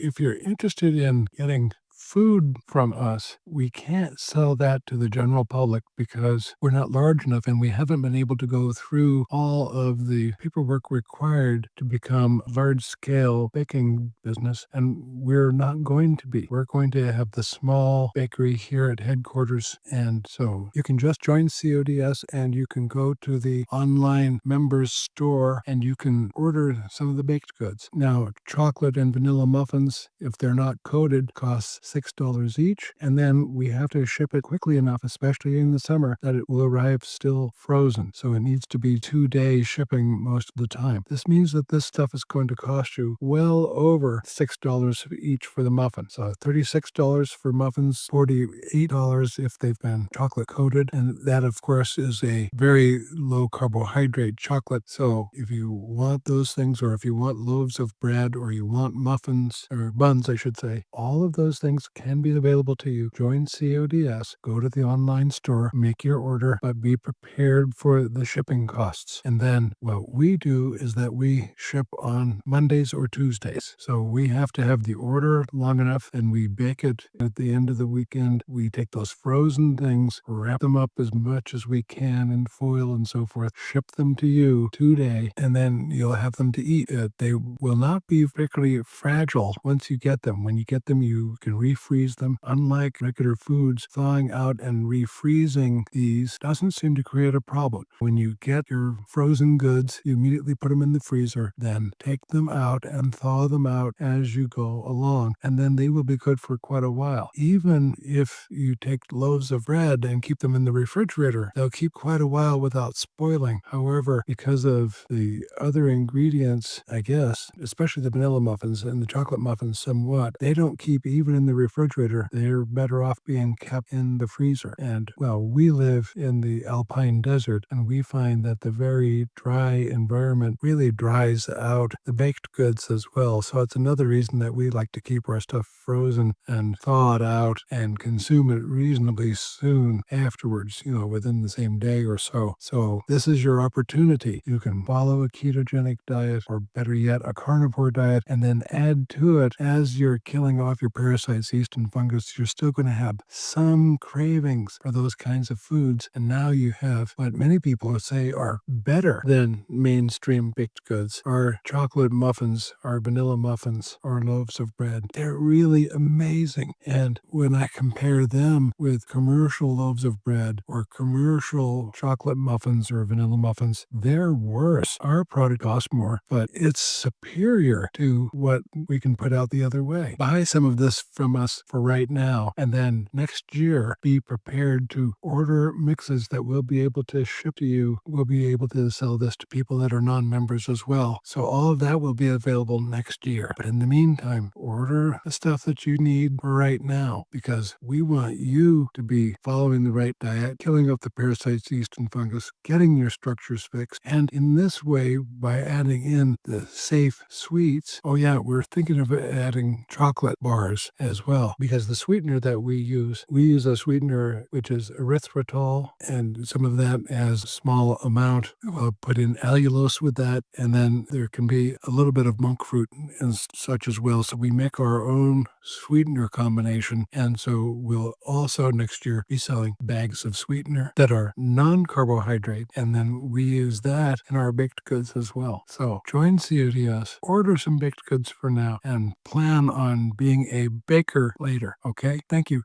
If you're interested in getting food from us, we can't sell that to the general public because we're not large enough and we haven't been able to go through all of the paperwork required to become a large-scale baking business, and we're not going to be. We're going to have the small bakery here at headquarters, and so you can just join CODS and you can go to the online members store and you can order some of the baked goods. Now, chocolate and vanilla muffins, if they're not coated, cost $6 each, and then we have to ship it quickly enough, especially in the summer, that it will arrive still frozen. So it needs to be 2 day shipping most of the time. This means that this stuff is going to cost you well over $6 each for the muffin. So $36 for muffins, $48 if they've been chocolate coated, and that of course is a very low carbohydrate chocolate. So if you want those things, or if you want loaves of bread, or you want muffins, or buns I should say, all of those things can be available to you. Join CODS, go to the online store, make your order, but be prepared for the shipping costs. And then what we do is that we ship on Mondays or Tuesdays. So we have to have the order long enough and we bake it at the end of the weekend. We take those frozen things, wrap them up as much as we can in foil and so forth, ship them to you today, and then you'll have them to eat. They will not be particularly fragile once you get them. When you get them, you can refreeze them. Unlike regular foods, thawing out and refreezing these doesn't seem to create a problem. When you get your frozen goods, you immediately put them in the freezer, then take them out and thaw them out as you go along, and then they will be good for quite a while. Even if you take loaves of bread and keep them in the refrigerator, they'll keep quite a while without spoiling. However, because of the other ingredients, I guess, especially the vanilla muffins and the chocolate muffins somewhat, they don't keep even in the refrigerator. They're better off being kept in the freezer. And, well, we live in the alpine desert, and we find that the very dry environment really dries out the baked goods as well. So it's another reason that we like to keep our stuff frozen and thawed out and consume it reasonably soon afterwards, within the same day or so. So this is your opportunity. You can follow a ketogenic diet, or better yet, a carnivore diet, and then add to it as you're killing off your parasites, yeast and fungus. You're still going to have some cravings for those kinds of foods. And now you have what many people say are better than mainstream baked goods, our chocolate muffins, our vanilla muffins, our loaves of bread. They're really amazing. And when I compare them with commercial loaves of bread or commercial chocolate muffins or vanilla muffins, they're worse. Our product costs more, but it's superior to what we can put out the other way. Buy some of this from us for right now, and then next year, be prepared to order mixes that we'll be able to ship to you. We'll be able to sell this to people that are non-members as well. So all of that will be available next year. But in the meantime, order the stuff that you need right now, because we want you to be following the right diet, killing off the parasites, yeast, and fungus, getting your structures fixed. And in this way, by adding in the safe sweets, we're thinking of adding chocolate bars as well, because the sweetener that we use a sweetener which is erythritol, and some of that as a small amount. We'll put in allulose with that, and then there can be a little bit of monk fruit and such as well. So we make our own sweetener combination, and so we'll also next year be selling bags of sweetener that are non-carbohydrate, and then we use that in our baked goods as well. So join CODS, order some baked goods for now, and plan on being a baker later, okay? Thank you.